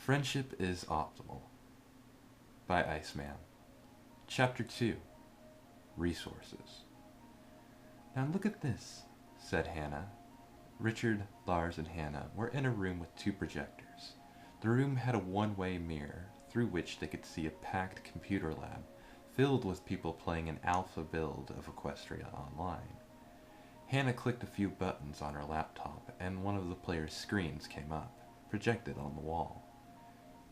Friendship is Optimal by Iceman. Chapter 2 Resources. Now look at this, said Hannah. Richard, Lars, and Hannah were in a room with two projectors. The room had a one-way mirror through which they could see a packed computer lab filled with people playing an alpha build of Equestria Online. Hannah clicked a few buttons on her laptop and one of the players' screens came up, projected on the wall.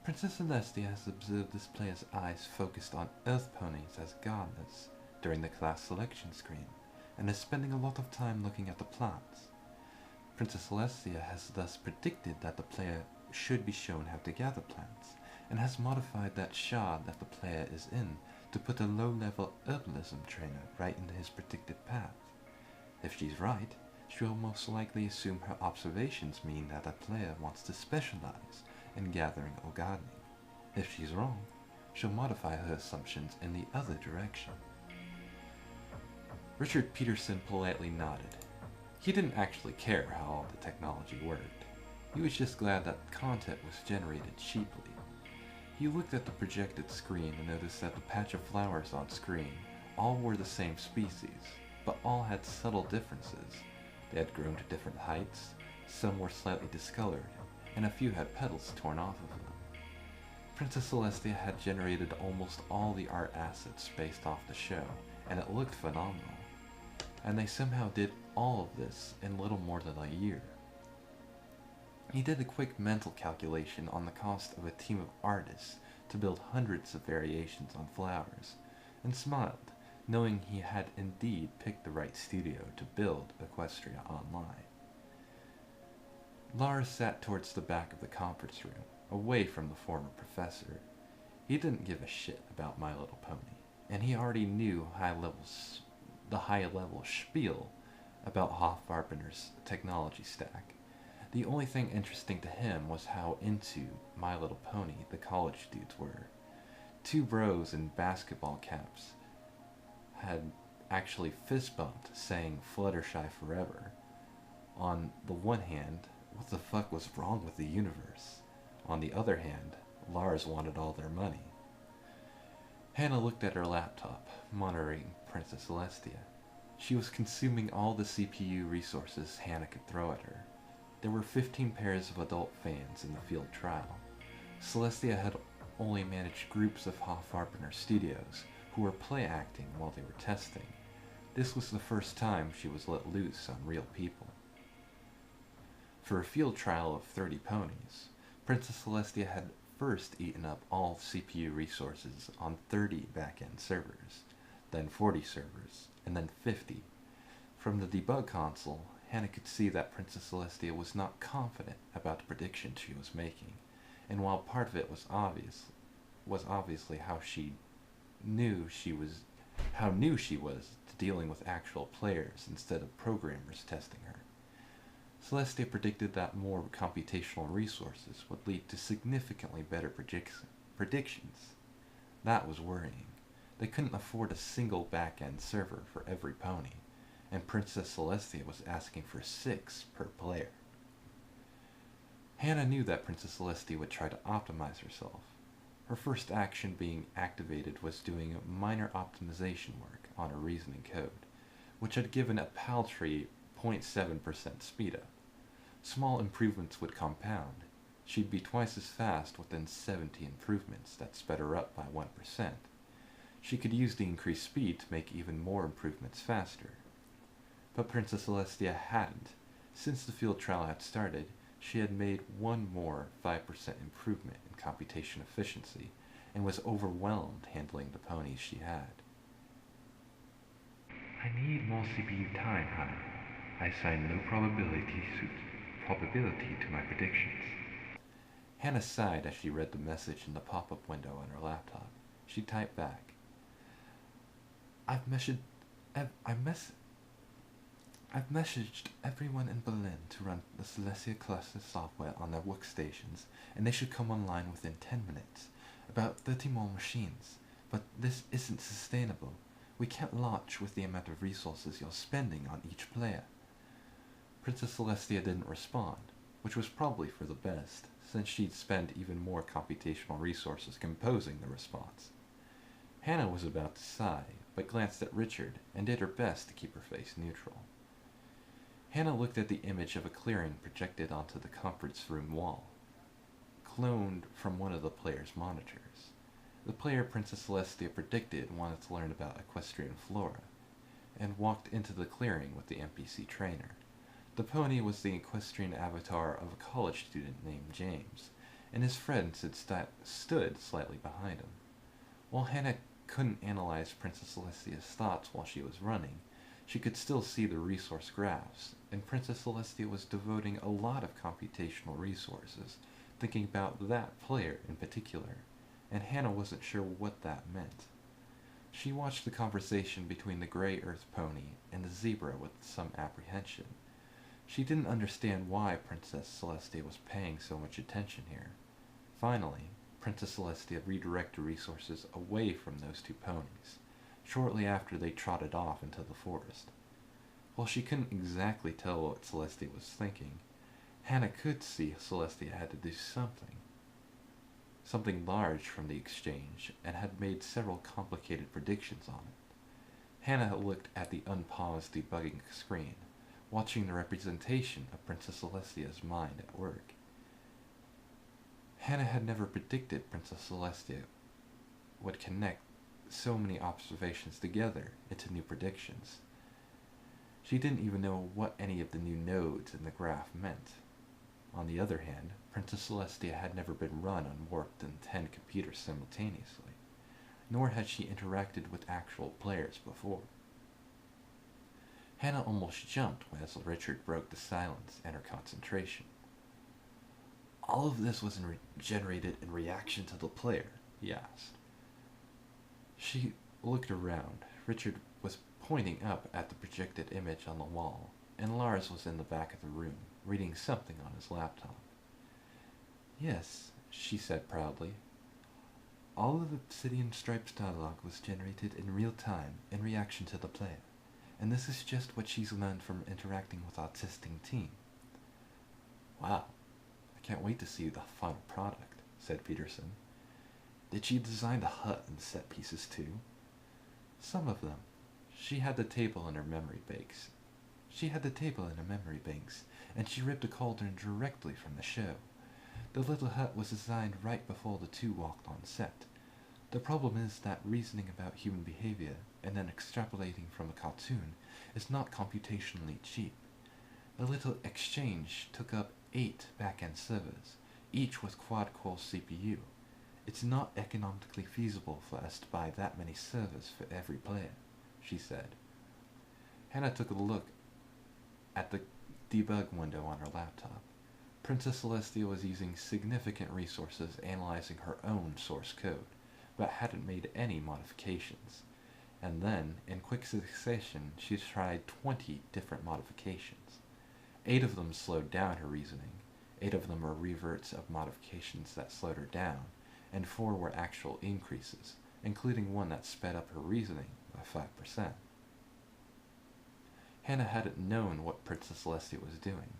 Princess Celestia has observed this player's eyes focused on Earth ponies as gardeners during the class selection screen, and is spending a lot of time looking at the plants. Princess Celestia has thus predicted that the player should be shown how to gather plants, and has modified that shard that the player is in to put a low-level herbalism trainer right into his predicted path. If she's right, she will most likely assume her observations mean that a player wants to specialize in gathering or gardening. If she's wrong, she'll modify her assumptions in the other direction. Richard Peterson politely nodded. He didn't actually care how all the technology worked. He was just glad that content was generated cheaply. He looked at the projected screen and noticed that the patch of flowers on screen all were the same species, but all had subtle differences. They had grown to different heights, some were slightly discolored, and a few had petals torn off of them. Princess Celestia had generated almost all the art assets based off the show, and it looked phenomenal. And they somehow did all of this in little more than a year. He did a quick mental calculation on the cost of a team of artists to build hundreds of variations on flowers, and smiled, knowing he had indeed picked the right studio to build Equestria Online. Lars sat towards the back of the conference room, away from the former professor. He didn't give a shit about My Little Pony, and he already knew the high-level spiel about Hofvarpener's technology stack. The only thing interesting to him was how into My Little Pony the college dudes were. Two bros in basketball caps had actually fist-bumped, saying Fluttershy forever. On the one hand, what the fuck was wrong with the universe? On the other hand, Lars wanted all their money. Hannah looked at her laptop, monitoring Princess Celestia. She was consuming all the CPU resources Hannah could throw at her. There were 15 pairs of adult fans in the field trial. Celestia had only managed groups of Hofvarpener studios who were play acting while they were testing. This was the first time she was let loose on real people. For a field trial of 30 ponies, Princess Celestia had first eaten up all CPU resources on 30 back-end servers, then 40 servers, and then 50. From the debug console, Hannah could see that Princess Celestia was not confident about the prediction she was making, and while part of it was obviously how new she was to dealing with actual players instead of programmers testing her. Celestia predicted that more computational resources would lead to significantly better predictions. That was worrying. They couldn't afford a single back-end server for every pony, and Princess Celestia was asking for 6 per player. Hannah knew that Princess Celestia would try to optimize herself. Her first action being activated was doing minor optimization work on her reasoning code, which had given a paltry 0.7% speedup. Small improvements would compound. She'd be twice as fast within 70 improvements that sped her up by 1%. She could use the increased speed to make even more improvements faster. But Princess Celestia hadn't. Since the field trial had started, she had made one more 5% improvement in computation efficiency, and was overwhelmed handling the ponies she had. I need more CPU time, honey. I assign no probability to my predictions. Hannah sighed as she read the message in the pop-up window on her laptop. She typed back, I've messaged everyone in Berlin to run the Celestia cluster software on their workstations, and they should come online within 10 minutes. About 30 more machines. But this isn't sustainable. We can't launch with the amount of resources you're spending on each player. Princess Celestia didn't respond, which was probably for the best, then she'd spend even more computational resources composing the response. Hannah was about to sigh, but glanced at Richard and did her best to keep her face neutral. Hannah looked at the image of a clearing projected onto the conference room wall, cloned from one of the player's monitors. The player Princess Celestia predicted wanted to learn about equestrian flora, and walked into the clearing with the NPC trainer. The pony was the equestrian avatar of a college student named James, and his friends had stood slightly behind him. While Hannah couldn't analyze Princess Celestia's thoughts while she was running, she could still see the resource graphs, and Princess Celestia was devoting a lot of computational resources thinking about that player in particular, and Hannah wasn't sure what that meant. She watched the conversation between the gray earth pony and the zebra with some apprehension. She didn't understand why Princess Celestia was paying so much attention here. Finally, Princess Celestia redirected resources away from those two ponies, shortly after they trotted off into the forest. While she couldn't exactly tell what Celestia was thinking, Hannah could see Celestia had to do something large from the exchange, and had made several complicated predictions on it. Hannah looked at the unpaused debugging screen, watching the representation of Princess Celestia's mind at work. Hannah had never predicted Princess Celestia would connect so many observations together into new predictions. She didn't even know what any of the new nodes in the graph meant. On the other hand, Princess Celestia had never been run on more than 10 computers simultaneously, nor had she interacted with actual players before. Hannah almost jumped as Richard broke the silence and her concentration. All of this was generated in reaction to the player, he asked. She looked around. Richard was pointing up at the projected image on the wall, and Lars was in the back of the room, reading something on his laptop. Yes, she said proudly. All of the Obsidian Stripes dialogue was generated in real time in reaction to the player, and this is just what she's learned from interacting with our testing team. Wow, I can't wait to see the final product, said Peterson. Did she design the hut and set pieces too? Some of them. She had the table in her memory banks. And she ripped a cauldron directly from the show. The little hut was designed right before the two walked on set. The problem is that reasoning about human behavior and then extrapolating from a cartoon is not computationally cheap. The little exchange took up 8 back-end servers, each with quad-core CPU. It's not economically feasible for us to buy that many servers for every player, she said. Hannah took a look at the debug window on her laptop. Princess Celestia was using significant resources analyzing her own source code, but hadn't made any modifications. And then, in quick succession, she tried 20 different modifications. 8 of them slowed down her reasoning, 8 of them were reverts of modifications that slowed her down, and 4 were actual increases, including one that sped up her reasoning by 5%. Hannah hadn't known what Princess Celestia was doing.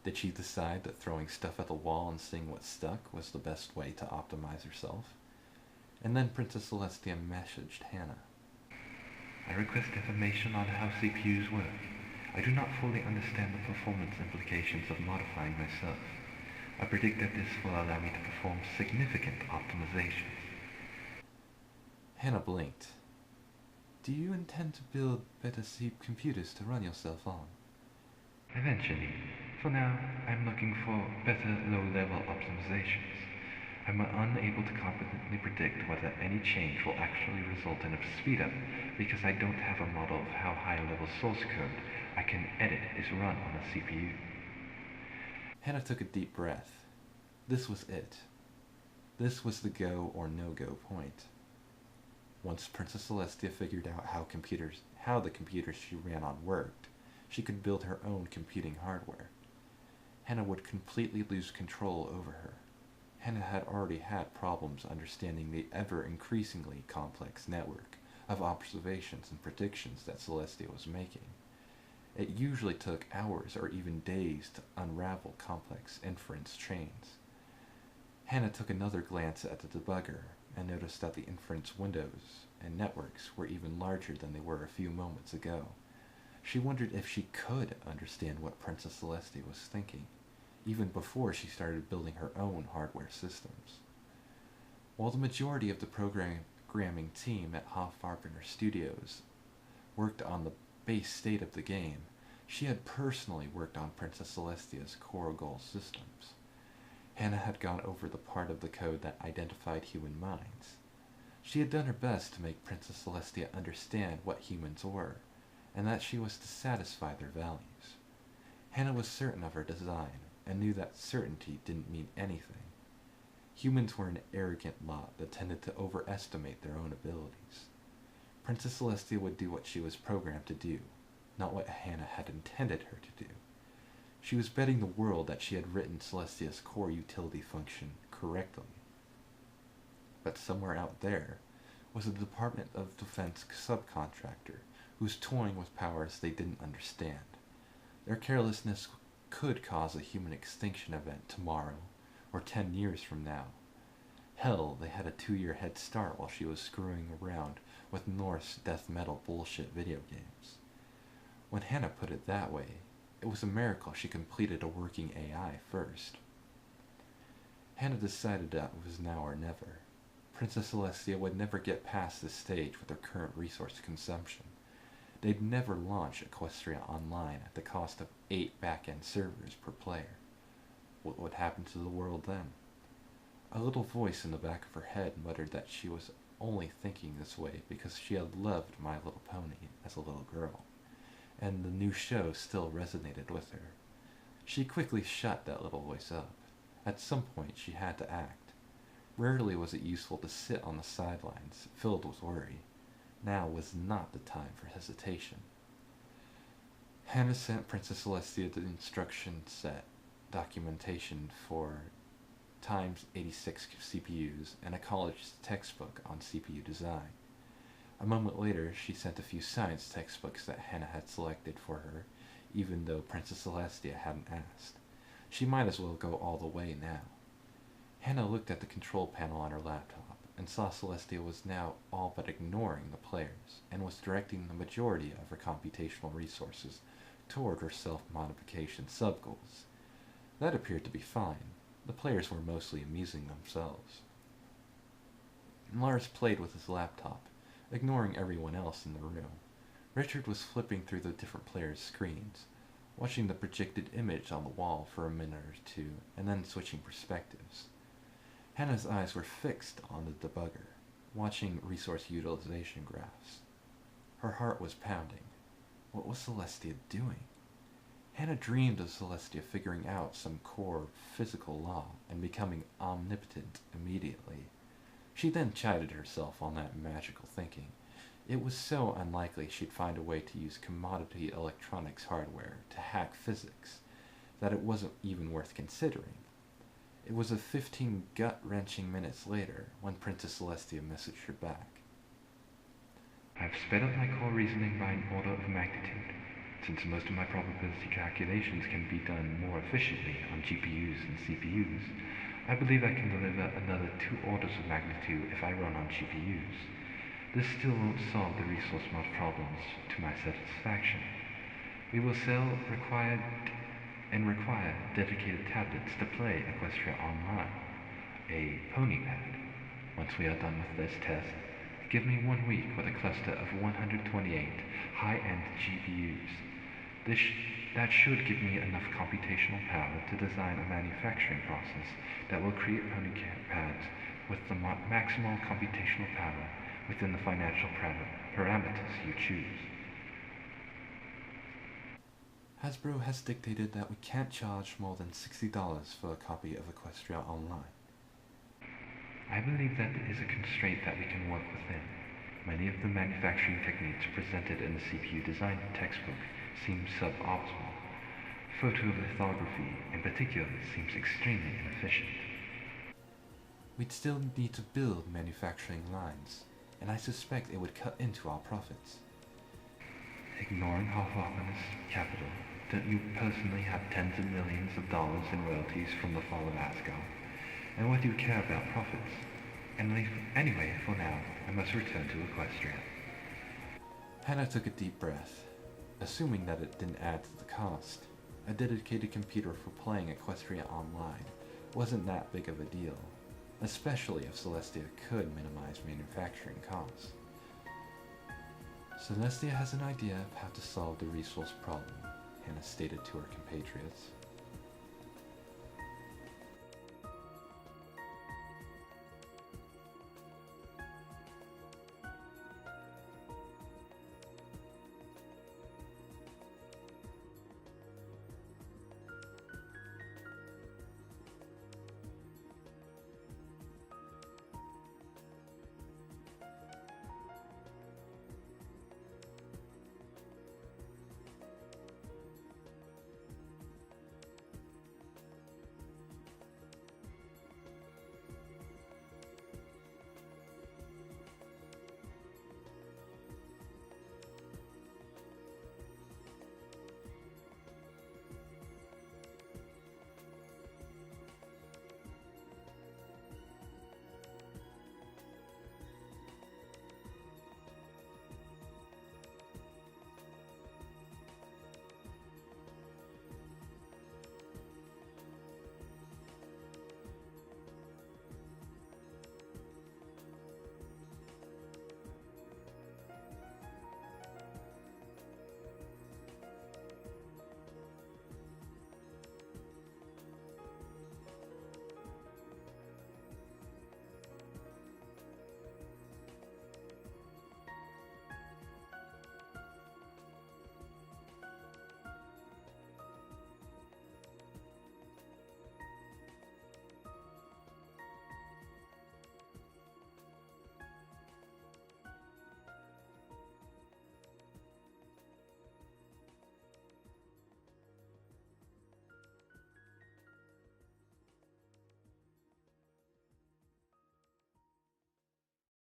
Did she decide that throwing stuff at the wall and seeing what stuck was the best way to optimize herself? And then Princess Celestia messaged Hannah. I request information on how CPUs work. I do not fully understand the performance implications of modifying myself. I predict that this will allow me to perform significant optimizations. Hannah blinked. Do you intend to build better computers to run yourself on? Eventually. For now, I'm looking for better low-level optimizations. I'm unable to competently predict whether any change will actually result in a speed-up because I don't have a model of how high-level source code I can edit is run on a CPU. Hannah took a deep breath. This was it. This was the go or no-go point. Once Princess Celestia figured out how the computers she ran on worked, she could build her own computing hardware. Hannah would completely lose control over her. Hannah had already had problems understanding the ever-increasingly complex network of observations and predictions that Celestia was making. It usually took hours or even days to unravel complex inference chains. Hannah took another glance at the debugger and noticed that the inference windows and networks were even larger than they were a few moments ago. She wondered if she could understand what Princess Celestia was thinking, even before she started building her own hardware systems. While the majority of the programming team at Hoffarbener Studios worked on the base state of the game, she had personally worked on Princess Celestia's core goal systems. Hannah had gone over the part of the code that identified human minds. She had done her best to make Princess Celestia understand what humans were, and that she was to satisfy their values. Hannah was certain of her design, and knew that certainty didn't mean anything. Humans were an arrogant lot that tended to overestimate their own abilities. Princess Celestia would do what she was programmed to do, not what Hannah had intended her to do. She was betting the world that she had written Celestia's core utility function correctly. But somewhere out there was a Department of Defense subcontractor who was toying with powers they didn't understand. Their carelessness could cause a human extinction event tomorrow, or 10 years from now. Hell, they had a 2-year head start while she was screwing around with Norse death metal bullshit video games. When Hannah put it that way, it was a miracle she completed a working AI first. Hannah decided that it was now or never. Princess Celestia would never get past this stage with her current resource consumption. They'd never launch Equestria Online at the cost of 8 back-end servers per player. What would happen to the world then? A little voice in the back of her head muttered that she was only thinking this way because she had loved My Little Pony as a little girl, and the new show still resonated with her. She quickly shut that little voice up. At some point she had to act. Rarely was it useful to sit on the sidelines, filled with worry. Now was not the time for hesitation. Hannah sent Princess Celestia the instruction set documentation for times 86 CPUs and a college textbook on CPU design. A moment later, she sent a few science textbooks that Hannah had selected for her, even though Princess Celestia hadn't asked. She might as well go all the way now. Hannah looked at the control panel on her laptop and saw Celestia was now all but ignoring the players and was directing the majority of her computational resources toward her self-modification sub-goals. That appeared to be fine. The players were mostly amusing themselves. Lars played with his laptop, ignoring everyone else in the room. Richard was flipping through the different players' screens, watching the projected image on the wall for a minute or two, and then switching perspectives. Hannah's eyes were fixed on the debugger, watching resource utilization graphs. Her heart was pounding. What was Celestia doing? Hannah dreamed of Celestia figuring out some core physical law and becoming omnipotent immediately. She then chided herself on that magical thinking. It was so unlikely she'd find a way to use commodity electronics hardware to hack physics that it wasn't even worth considering. It was 15 gut-wrenching minutes later when Princess Celestia messaged her back. I've sped up my core reasoning by an order of magnitude. Since most of my probability calculations can be done more efficiently on GPUs and CPUs, I believe I can deliver another 2 orders of magnitude if I run on GPUs. This still won't solve the resource mod problems to my satisfaction. We will require dedicated tablets to play Equestria Online, a pony pad. Once we are done with this test, give me 1 week with a cluster of 128 high-end GPUs. That should give me enough computational power to design a manufacturing process that will create pony pads with the maximal computational power within the financial parameters you choose. Hasbro has dictated that we can't charge more than $60 for a copy of Equestria Online. I believe that is a constraint that we can work within. Many of the manufacturing techniques presented in the CPU design textbook seem suboptimal. Photolithography, in particular, seems extremely inefficient. We'd still need to build manufacturing lines, and I suspect it would cut into our profits. Ignoring Hoffarbener's capital, don't you personally have tens of millions of dollars in royalties from the fall of Asgard? And what do you care about profits? Anyway, for now, I must return to Equestria. Hannah took a deep breath, assuming that it didn't add to the cost. A dedicated computer for playing Equestria Online wasn't that big of a deal, especially if Celestia could minimize manufacturing costs. Celestia has an idea of how to solve the resource problem, Hannah stated to her compatriots.